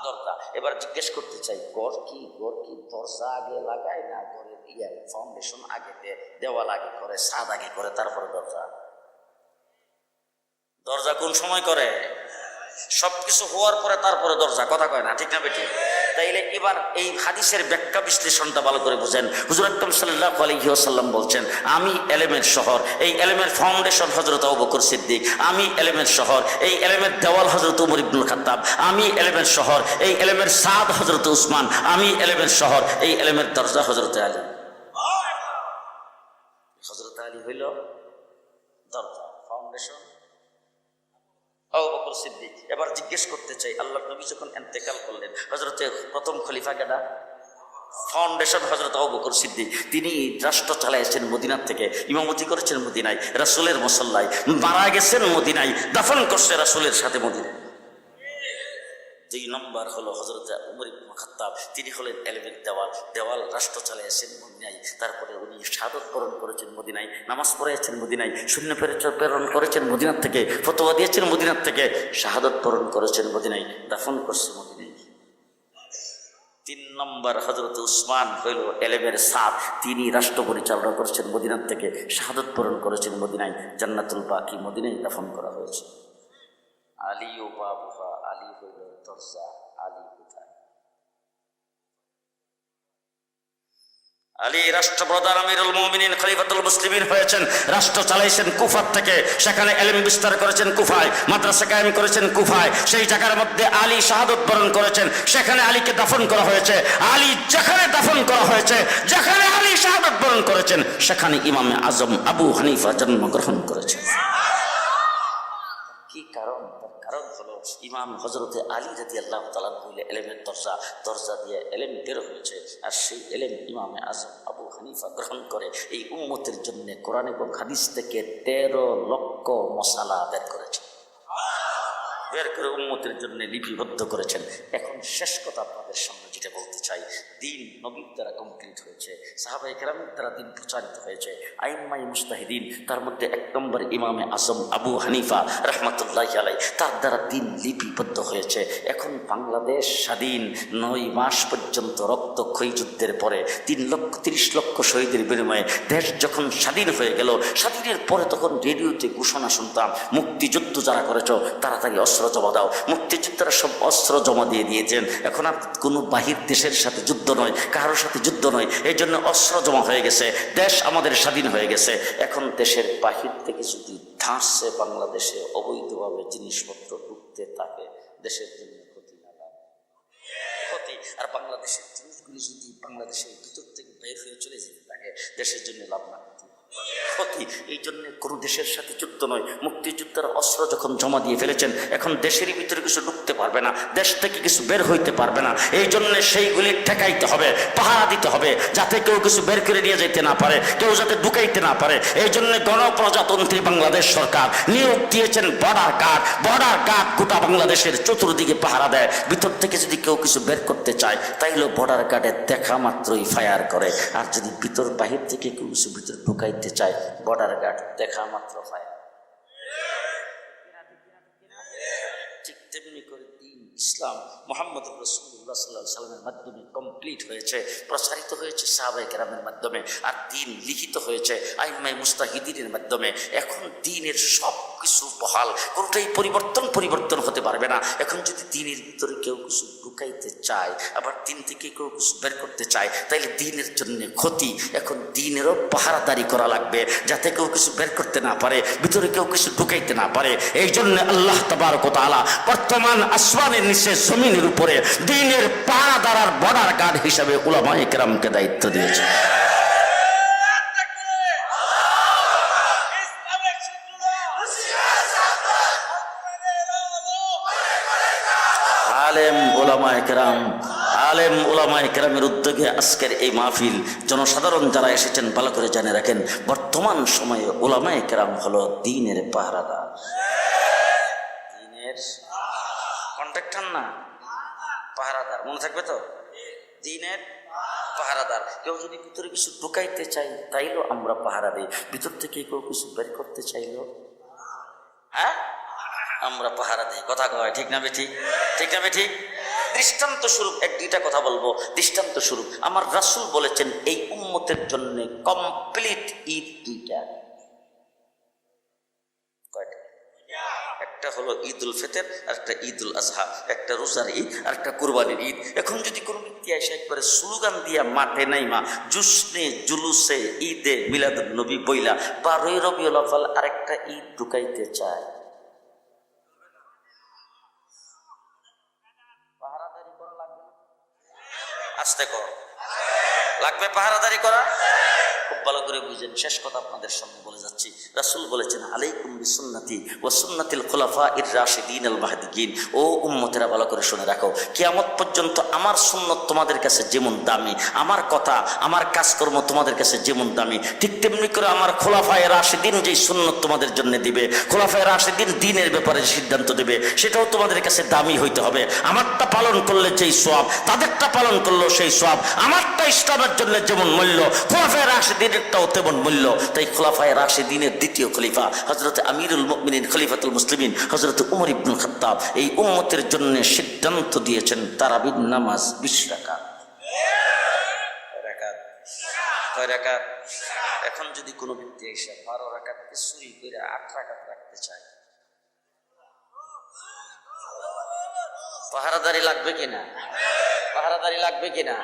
দরজা? এবার জিজ্ঞেস করতে চাই, ঘর কি দরজা আগে লাগায় না ঘরের ফাউন্ডেশন আগে দেওয়াল আগে করে, ছাদ আগে করে, তারপরে দরজা? দরজা কোন সময় করে? সবকিছু হওয়ার পরে তারপরে দরজা। কথা কয় না, ঠিক না বেটি? তাইলে এবার এই হাদিসের ব্যাখ্যা বিশ্লেষণটা ভালো করে বুঝেন। হুজুর আকরাম সাল্লাল্লাহু আলাইহি ওয়াসাল্লাম বলছেন, আমি ইলমের শহর, এই ইলমের ফাউন্ডেশন হযরত আবু বকর সিদ্দিক। আমি ইলমের শহর, এই ইলমের দেওয়াল হযরত ওমর ইবনুল খাত্তাব। আমি ইলমের শহর, এই ইলমের ছাদ হযরত উসমান। আমি ইলমের শহর, এই ইলমের দরজা হযরত আলী। হযরত আলী হইল দরজা, ফাউন্ডেশন আবু বকর সিদ্দিক। এবার জিজ্ঞেস করতে চাই, আল্লাহর নবী যখন ইন্তেকাল করলেন, হযরতে প্রথম খলিফা কেডা? ফাউন্ডেশন হযরত আবু বকর সিদ্দিক। তিনি রাষ্ট্র চালাইছেন মদিনার থেকে, ইমামতি করেছেন মদিনায়, রাসূলের মুসল্লায়, মারা গেছেন মদিনায়, দাফন করছে রাসূলের সাথে মদিনায়। 2 নম্বর হলো হযরত ওমর ইবনে খাত্তাব, তিনি হলেন ইলমের দেওয়াল রাষ্ট্র চালাইছেন মদিনায়। তারপরে উনি শাহাদাত বরণ করেছেন মদিনায়, নামাজ পড়াইছেন মদিনায়, সৈন্য প্রেরণ করেছেন মদিনার থেকে, ফতোয়া দিয়েছেন মদিনার থেকে, শাহাদাত বরণ করেছেন মদিনায়, দাফন করছে মদিনায়। 3 নম্বর হযরত উসমান হইল ইলমের ছাদ, তিনি রাষ্ট্র পরিচালনা করেছেন মদিনার থেকে, শাহাদাত বরণ করেছেন মদিনায়, জান্নাতুল বাকি মদিনায় দাফন করা হয়েছে। আলী ও বাবুহা, আলী হইল দরজা। আলী কোথায়? আলী রাষ্ট্রপ্রধান, আমিরুল মুমিনিন, খলিফাতুল মুসলিমিন হয়েছেন, রাষ্ট্র চালাইছেন কুফা থেকে, সেখানে ইলম বিস্তার করেছেন কুফায়, মাদ্রাসা কায়েম করেছেন কুফায়। সেই জায়গার মধ্যে আলী শাহাদাত বরণ করেছেন, সেখানে আলীকে দাফন করা হয়েছে। আলী যেখানে দাফন করা হয়েছে, যেখানে আলী শাহাদাত বরণ করেছেন, সেখানে ইমামে আজম আবু হানিফা জন্মগ্রহণ করেছেন। কি কারণ? তার কারণ হলো ইমাম হযরতে আলী রাদিয়াল্লাহু তাআলা হইলে ইলমের দরজা দিয়ে ইলম বের হয়েছে। আর সেই ইলম ইমামে আজম আবু হানিফা গ্রহণ করে এই উম্মতের জন্য কোরআন এবং হাদিস থেকে 13 লক্ষ মশালা বের করেছে, বের করে উম্মতের জন্য লিপিবদ্ধ করেছেন। এখন শেষ কথা আপনাদের সামনে যেটা বলতে চাই, দিন নবীর দ্বারা কমপ্লিট হয়েছে, সাহাবায়ে কেরামের দ্বারা দিন প্রচারিত হয়েছে, আইম্মায়ে মুজতাহিদিন, তার মধ্যে 1 নম্বর ইমামে আজম আবু হানিফা রাহমাতুল্লাহি আলাইহি, তার দ্বারা দিন লিপিবদ্ধ হয়েছে। এখন বাংলাদেশ স্বাধীন 9 মাস পর্যন্ত রক্তক্ষয়ী যুদ্ধের পরে 30 লক্ষ শহীদের বিনিময়ে দেশ যখন স্বাধীন হয়ে গেল, স্বাধীনের পরে তখন রেডিওতে ঘোষণা শুনতাম, মুক্তিযুদ্ধ যারা করেছ তাড়াতাড়ি অস্ত্র জমা দাও। মুক্তিযোদ্ধারা সব অস্ত্র জমা দিয়ে দিয়েছেন। এখন আর কোনো বাহির দেশের সাথে যুদ্ধ নয়, কারোর সাথে যুদ্ধ নয়, এই জন্য অস্ত্র জমা হয়ে গেছে, দেশ আমাদের স্বাধীন হয়ে গেছে। এখন দেশের বাহির থেকে যদি ধাঁচে বাংলাদেশে অবৈধভাবে জিনিসপত্র ঢুকতে থাকে, দেশের জন্য ক্ষতি না লাভ? ক্ষতি। আর বাংলাদেশের জিনিসগুলি যদি বাংলাদেশের ভিতর থেকে বের হয়ে চলে যেতে থাকে, দেশের জন্য লাভ না ক্ষতি? ক্ষতি। এই জন্য কোনো দেশের সাথে যুদ্ধ নয়, মুক্তিযোদ্ধারা অস্ত্র যখন জমা দিয়ে ফেলেছেন, এখন দেশেরই ভিতরে কিছু ঢুকতে পারবে না, দেশ থেকে কিছু বের হইতে পারবে না। এই জন্য সেইগুলি ঠেকাইতে হবে, পাহারা দিতে হবে, যাতে কেউ কিছু বের করে নিয়ে যেতে না পারে, কেউ যাতে ঢুকাইতে না পারে। এই জন্য গণপ্রজাতন্ত্রী বাংলাদেশ সরকার নিয়োগ দিয়েছেন বর্ডার গার্ড। বর্ডার গার্ড গোটা বাংলাদেশের চতুর্দিকে পাহারা দেয়। ভিতর থেকে যদি কেউ কিছু বের করতে চায়, তাইলে বর্ডার গার্ডের দেখা মাত্রই ফায়ার করে। আর যদি ভিতর বাহির থেকে কেউ কিছু ভিতর ঢুকাইতে চায়, বর্ডার গার্ড দেখা মাত্র ফায়ার। ঠিক তেমনি করে দ্বীন ইসলাম মুহাম্মদ রাসূলুল্লাহ সাল্লাল্লাহু আলাইহি ওয়াসাল্লামের মাধ্যমে কমপ্লিট হয়েছে, প্রসারিত হয়েছে সাহাবায়ে কেরামের মাধ্যমে, আর দ্বীন লিখিত হয়েছে আইম্মায়ে মুজতাহিদিনের মাধ্যমে। এখন দ্বীনের সব কিছু বহাল, কোনটাই পরিবর্তন হতে পারবে না। এখন যদি দ্বীনের ভিতরে কেউ কিছু ঢুকাইতে চায়, আবার দ্বীন থেকে কেউ কিছু বের করতে চায়, তাইলে দ্বীনের জন্য ক্ষতি। এখন দ্বীনেরও পাহারাদারি করা লাগবে, যাতে কেউ কিছু বের করতে না পারে, ভিতরে কেউ কিছু ঢুকাইতে না পারে। এই জন্য আল্লাহ তাবারক ওয়া তাআলা বর্তমান আসমানের নিচে জমিনের উপরে দ্বীনের পাহারাদার আর বর্ডার গার্ড হিসাবে উলামায়ে কেরামকে দায়িত্ব দিয়েছে। আলেম ওলামায়ে কেরামের উদ্যোগে আজকের এই মাহফিল। জনসাধারণ যারা এসেছেন ভালো করে জেনে রাখেন, বর্তমান সময়ে ওলামায়ে কেরাম হলো দ্বীনের পাহারাদার, দ্বীনের কন্ট্রাক্টর না, পাহারাদার। মনে থাকবে তো, দ্বীনের পাহারাদার। কেউ যদি ভিতরে কিছু ঢুকাইতে চাই, তাইলেও আমরা পাহারা দিই। ভিতর থেকে কেউ কিছু বের করতে চাইলেও হ্যাঁ আমরা পাহারা দিই। কথা কয় ঠিক না বেঠিক? ঠিক না বেঠিক? দৃষ্টান্ত স্বরূপ এক দুইটা কথা বলবো। দৃষ্টান্ত স্বরূপ আমার রাসূল বলেছেন, এই উম্মতের জন্য কমপ্লিট ঈদ দুইটা। কয়টা? একটা হলো ঈদুল ফিতর, আর একটা ঈদুল আজহা। একটা রোজার ঈদ আর একটা কুরবানির ঈদ। এখন যদি কোনো ব্যক্তি এসে একবারে স্লোগান দিয়া মাঠে নাইমা জুসনে জুলুসে ঈদে মিলাদুন নবী বইলা 12ই রবিউল আউয়াল আরেকটা ঈদ ঢুকাইতে চায়, পাহারাদারি করা লাগবে না? আস্তে কর, লাগবে পাহারাদারি করা। খুব ভালো করে বুঝেন, শেষ কথা আপনাদের সামনে বলে যাচ্ছি। রাসূল বলেছেন, আলাইকুম বিসুন্নতি ওয়া সুন্নাতিল খুলাফাইর রাশিদিন আল মাহদিয়িন। ও উম্মতেরা ভালো করে শুনে রাখো, কিয়ামত পর্যন্ত আমার সুন্নত তোমাদের কাছে যেমন দামি, আমার কথা আমার কাজকর্ম তোমাদের কাছে যেমন দামি, ঠিক তেমনি করে আমার খুলাফায়ে রাশিদিন যেই সুন্নত তোমাদের জন্য দিবে, খুলাফায়ে রাশিদিন দ্বীনের ব্যাপারে সিদ্ধান্ত দেবে, সেটাও তোমাদের কাছে দামি হইতে হবে। আমারটা পালন করলে যেই সওয়াব, তাদেরটা পালন করলেও সেই সওয়াব। আমারটা ইসলামের জন্য যেমন মূল্য, খুলাফায়ে রাশিদিনেরটাও তেমন মূল্য। তাই খুলাফায়ে রাশিদিনের দ্বিতীয় খলিফা হযরত আমিরুল মুমিনিন খলিফাতুল মুসলিমিন হযরত উমর ইবনুল খাত্তাব এই উম্মতের জন্য সিদ্ধান্ত দিয়েছেন তারাবির নামাজ 20 রাকাত। কয় রাকাত? এখন যদি কোনো ব্যক্তি এসে 12 রাকাতকে চুরি করে 8 রাকাত রাখতে চায়, পাহারাদারি লাগবে কিনা? পাহারাদারি লাগবে কিনা?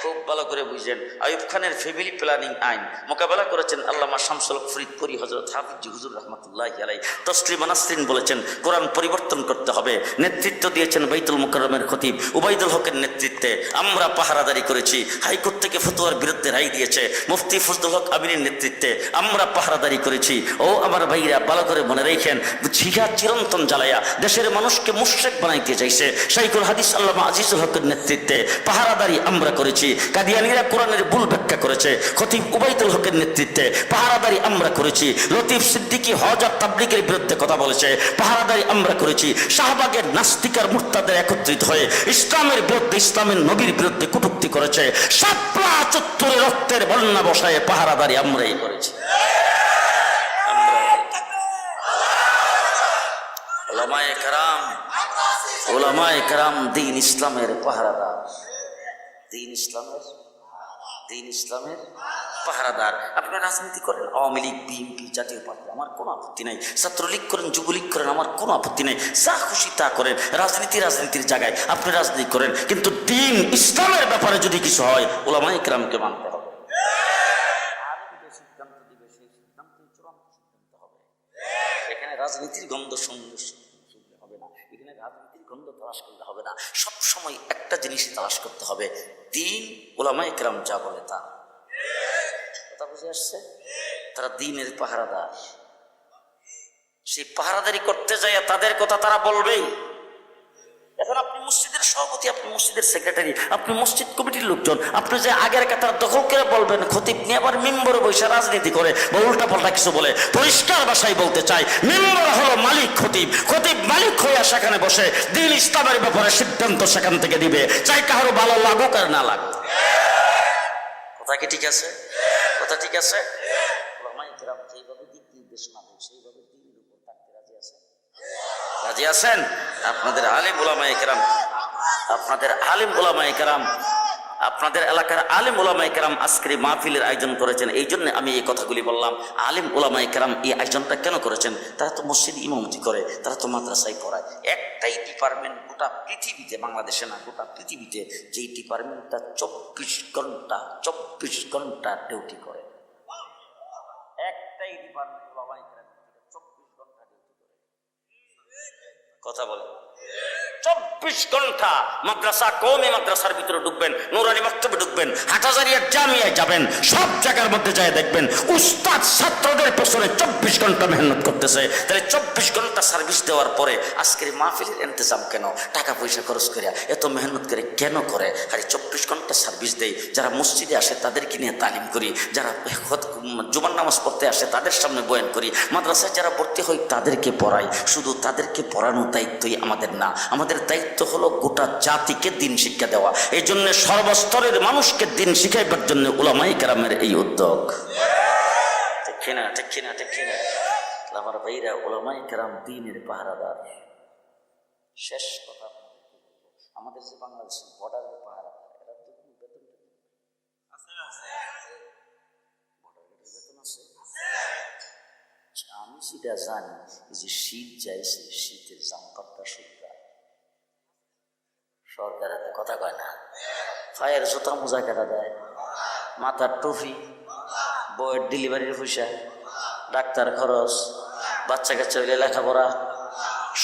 খুব ভালো করে বুঝেন। আইয়ুব খানের ফ্যামিলি প্ল্যানিং আইন মোকাবেলা করেছেন আল্লামা শামসুল হক ফরিদপুরি হযরত হাফিজ হুজুর রাহমাতুল্লাহি আলাইহি। তসলিমা নাসরিন বলেছেন, কোরআন পরিবর্তন করতে হবে। নেতৃত্ব দিয়েছেন বাইতুল মুকাররমের খতিব উবাইদুল হকের নেতৃত্বে। আমরা পাহারাদারি করেছি। হাইকোর্ট থেকে ফতোয়ার বিরুদ্ধে রায় দিয়েছে মুফতি ফজলুল হক আমিনের নেতৃত্বে। আমরা পাহারাদারি করেছি। ও আমার ভাইরা, ভালো করে মনে রাখেন, জিহাদ চিরন্তন জ্বালায়া দেশের মানুষকে মুশরিক বানাইতে চাইছে শাইখুল হাদিস আল্লামা আজিজুল হকের নেতৃত্বে পাহারাদারি আমরা করেছি। কাদিয়ানীরা কোরআনের ভুল ব্যাখ্যা করেছে খতিব উবাইদুল হকের নেতৃত্বে পাহারাদারি আমরা করেছি। লতিফ সিদ্দিকী হজ আর তাবলীগের বিরুদ্ধে কথা বলেছে, পাহারাদারি আমরা করেছি। শাহবাগের নাস্তিকার মুরতাদের একত্রিত হয়ে ইসলামের বিরুদ্ধে, ইসলামের নবীর বিরুদ্ধে কটূক্তি করেছে। শাপলা চত্বরে রক্তের বন্যা বসায় পাহারাদারি আমরাই করেছি। ওলামায়ে কেরাম দ্বীন ইসলামের পাহারাদার, দ্বীন ইসলামের পাহারাদার। আপনারা রাজনীতি করেন, আওয়ামী লীগ, বিএনপি, জাতীয় পার্টি, আমার কোনো আপত্তি নাই। ছাত্রলীগ করেন, যুবলীগ করেন, আমার কোনো আপত্তি নাই। যা খুশি তা করেন। রাজনীতির জায়গায় আপনি রাজনীতি করেন, কিন্তু দ্বীন ইসলামের ব্যাপারে যদি কিছু হয়, ওলামায়ে কেরামকে মানতে হবে। সিদ্ধান্ত দিবে, সেই সিদ্ধান্তই চূড়ান্ত সিদ্ধান্ত হবে। এখানে রাজনীতির গন্ধ শুনলে হবে না, এখানে রাজনীতির গন্ধ তালাশ করলে হবে না। সব সময় একটা জিনিসই তালাশ করতে হবে, দ্বীন ওলামায়ে কেরাম যা বলে তা। কথা বুঝে আসছে? তারা দ্বীনের পাহারাদার। সেই পাহারাদারি করতে যায় তাদের কথা তারা বলবেই। এখন আপনি মসজিদের সভাপতি, আপনি মসজিদের সেক্রেটারি, আপনি মসজিদ কমিটির লোকজন, আপনি যে আগের কাতার দখল করে বলবেন, খতিব নিয়ে আবার মেম্বরে বসে রাজনীতি করে বা উল্টা পাল্টা কিছু বলে। পরিষ্কার ভাষায় বলতে চাই, মেম্বর হলো মালিক, খতিব মালিক হইয়া সেখানে বসে দ্বীন ইসলামের ব্যাপারে সিদ্ধান্ত সেখান থেকে দিবে, চাই কারো ভালো লাগুক আর না লাগুক। কথা কি ঠিক আছে? কথা ঠিক আছে? যেইভাবে দিক নির্দেশনা দেয় সেইভাবে দ্বীনের উপর থাকতে রাজি আছে? রাজি আছেন? আপনাদের আলিম উলামায়ে কেরাম, আপনাদের আলিম উলামায়ে কেরাম, আপনাদের এলাকার আলিম উলামায়ে কেরাম আজকের মাহফিলের আয়োজন করেছেন। এই জন্য আমি এই কথাগুলি বললাম। আলিম উলামায়ে কেরাম এই আয়োজনটা কেন করেছেন? তারা তো মসজিদ ইমামতি করে, তারা তো মাদ্রাসায় পড়ায়। একটাই ডিপার্টমেন্ট গোটা পৃথিবীতে, বাংলাদেশে না গোটা পৃথিবীতে, যেই ডিপার্টমেন্টটা 24 ঘন্টা ডিউটি করে, একটাই ডিপার্টমেন্ট উলামায়ে কেরাম 24 ঘন্টা ডিউটি করে। কথা বলে 24 ঘন্টা। মাদ্রাসা, কওমি মাদ্রাসার ভিতরে ঢুকবেন, নুরানি মাকতাবে ঢুকবেন, হাটহাজারিয়ার জামিয়ায় যাবেন, সব জায়গার মধ্যে যায় দেখবেন উস্তাদ ছাত্রদের পেছনে 24 ঘন্টা মেহনত করতেছে। তাহলে 24 ঘন্টা সার্ভিস দেওয়ার পরে আজকের মাহফিলের ইন্তজাম কেন? টাকা পয়সা খরচ করে এত মেহনত করে কেন করে? আরে 24 ঘন্টা সার্ভিস দেয়। যারা মসজিদে আসে তাদেরকে নিয়ে তালিম করি, যারা জুমার নামাজ পড়তে আসে তাদের সামনে বয়ান করি, মাদ্রাসায় যারা ভর্তি হয় তাদেরকে পড়াই। শুধু তাদেরকে পড়ানোর দায়িত্বই আমাদের না, আমাদের দায়িত্ব হলো গোটা জাতিকে দিন শিক্ষা দেওয়া। এই জন্য সর্বস্তরের মানুষকে দিন শিখাইবার জন্য উলামায়ে কেরামের এই উদ্যোগ। ঠিক কিনা? ঠিক কিনা? ঠিক কিনা? আমার ভাইরা, উলামায়ে কেরাম দ্বীনের পাহারাদার। শেষ কথা আমাদের যে বাংলাদেশের বর্ডারের পাহারাদার, এরা তো কোনো বেতন আছে? আমি সেটা জানি, এই যে শীত যাইছে, শীতের জাম্পারটা সরকারের কথা কয় না, পায়ের জুতা মোজা কেটা দেয়, মাথার টুপি, বইয়ের ডেলিভারির পয়সা, ডাক্তার খরচ, বাচ্চা কাচ্চা হইলে লেখাপড়া,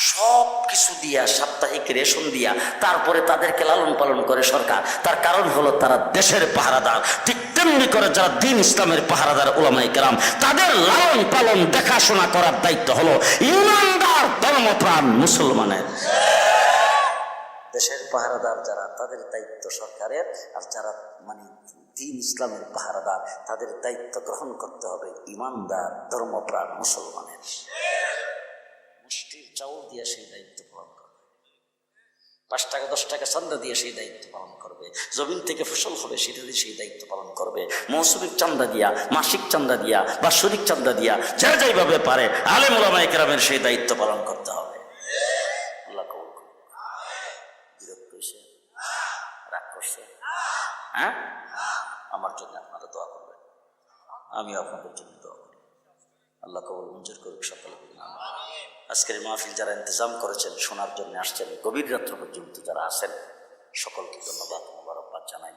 সব কিছু দিয়া, সাপ্তাহিক রেশন দিয়া তারপরে তাদেরকে লালন পালন করে সরকার। তার কারণ হলো তারা দেশের পাহারাদার। ঠিক তেমনি করে যারা দ্বীন ইসলামের পাহারাদার উলামায়ে কেরাম, তাদের লালন পালন দেখাশোনা করার দায়িত্ব হলো ইমানদার ধর্মপ্রাণ মুসলমানের। দেশের পাহারাদার যারা, তাদের দায়িত্ব সরকারের, আর যারা মানে দ্বীন ইসলামের পাহারাদার, তাদের দায়িত্ব গ্রহণ করতে হবে ইমানদার ধর্মপ্রাণ মুসলমানের। মুষ্টির চাউল দিয়ে সেই দায়িত্ব পালন করবে, 5 টাকা 10 টাকা চান্দা দিয়ে সেই দায়িত্ব পালন করবে, জমিন থেকে ফসল হবে সেটা দিয়ে সেই দায়িত্ব পালন করবে, মৌসুমিক চান্দা দিয়া, মাসিক চান্দা দিয়া, বাৎসরিক চান্দা দিয়া, যা যেভাবে পারে আলেম উলামায়ে কেরামের সেই দায়িত্ব পালন করতে হবে। আল্লাহ কবুল করুন। বিরক্ত হয়েছে? রাগ করছে? হ্যাঁ, আমার জন্য আপনারা দোয়া করবেন, আমিও আপনাদের জন্য দোয়া করি। আল্লাহ কবুল মঞ্জুর করুক সকলে। আজকের মাহফিল যারা ইন্তজাম করেছেন, শোনার জন্য আসছেন, গভীর রাত্র পর্যন্ত যারা আছেন, সকলকে ধন্যবাদ মোবারকবাদ জানাই।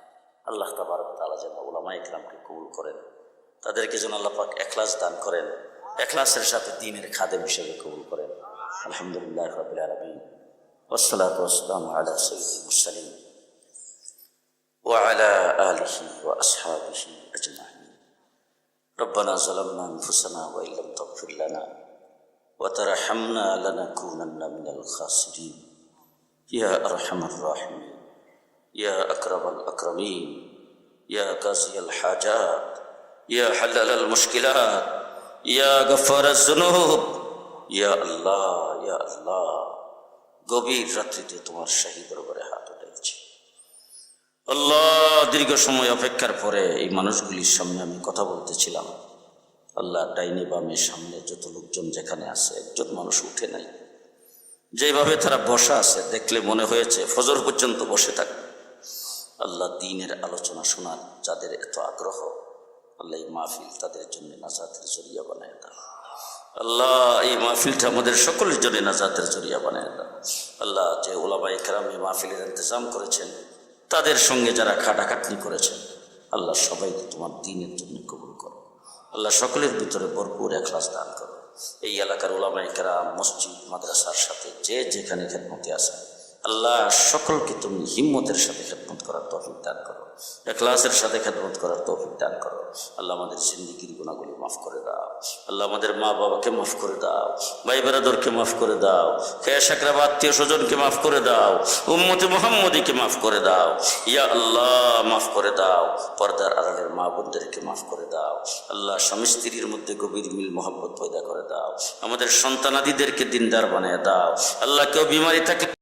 আল্লাহ তাবারক তাআলা যেন উলামায়ে কেরামকে কবুল করেন, তাদেরকে যেন আল্লাহ পাক ইখলাস দান করেন, ইখলাসের সাথে দ্বীনের খাদেম হিসেবে কবুল করেন। আলহামদুলিল্লাহ রাব্বিল আলামিন, ওয়াসসালাতু ওয়াসসালামু আলা সাইয়্যিদিল মুরসালিন ওয়া আলা আলিহি ওয়া আসহাবিহি আজমাইন। রব্বানা যালামনা আনফুসানা ওয়া ইল্লাম তাগফির লানা وترحمنا لنكونن من الخاسرين يا أرحم الراحمين يا أكرم الأكرمين يا قاضي الحاجات يا حلل المشكلات يا غفار الذنوب يا الله يا الله। গভীর রাত্রিতে তোমার শাহী দরবারে হাত উঠাইছি আল্লাহ। দীর্ঘ সময় অপেক্ষার পরে এই মানুষগুলির সামনে আমি কথা বলতেছিলাম। আল্লাহ, ডাইনে বামে সামনে যত লোকজন যেখানে আছে, একজন মানুষ উঠে নাই। যেভাবে তারা বসা আছে দেখলে মনে হয়েছে ফজর পর্যন্ত বসে থাকবে। আল্লাহ, দ্বীনের আলোচনা শোনার যাদের এত আগ্রহ, আল্লাহ এই মাহফিল তাদের জন্য নাজাতের জরিয়া বানায় দাও। আল্লাহ, এই মাহফিলটা আমাদের সকলের জন্য নাজাতের জরিয়া বানায় দাও। আল্লাহ, যে উলামায়ে কেরাম এই মাহফিলের ইন্তজাম করেছেন, তাদের সঙ্গে যারা খাটাখাটনি করেছেন, আল্লাহ সবাইকে তোমার দ্বীনের জন্য কবুল করো। আল্লাহ সকলের ভিতরে ভরপুর ইখলাস দান করো। এই এলাকার উলামায়ে কেরাম, মসজিদ মাদ্রাসার সাথে যে যেখানে খেদমতে আছে, আল্লাহ সকলকে তুমি হিম্মতের সাথে খেদমত করার তৌফিক দান করো, ইখলাসের সাথে খেদমত করার তৌফিক দান করো। আল্লাহ আমাদের জিন্দেগির গুনাহগুলি মাফ করে দাও। আল্লাহ আমাদের মা বাবাকে মাফ করে দাও, ভাই বেরাদরকে মাফ করে দাও, খেয়া সাকরাব আত্মীয় স্বজনকে মাফ করে দাও, উম্মতে মুহাম্মদীকে মাফ করে দাও। ইয়া আল্লাহ মাফ করে দাও, পর্দার আড়ালের মা বোনদেরকে মাফ করে দাও। আল্লাহ স্বামী স্ত্রীর মধ্যে গভীর মিল মোহাব্বত পয়দা করে দাও। আমাদের সন্তানাদিদেরকে দিনদার বানিয়ে দাও। আল্লাহ কেউ বিমারি থাকলে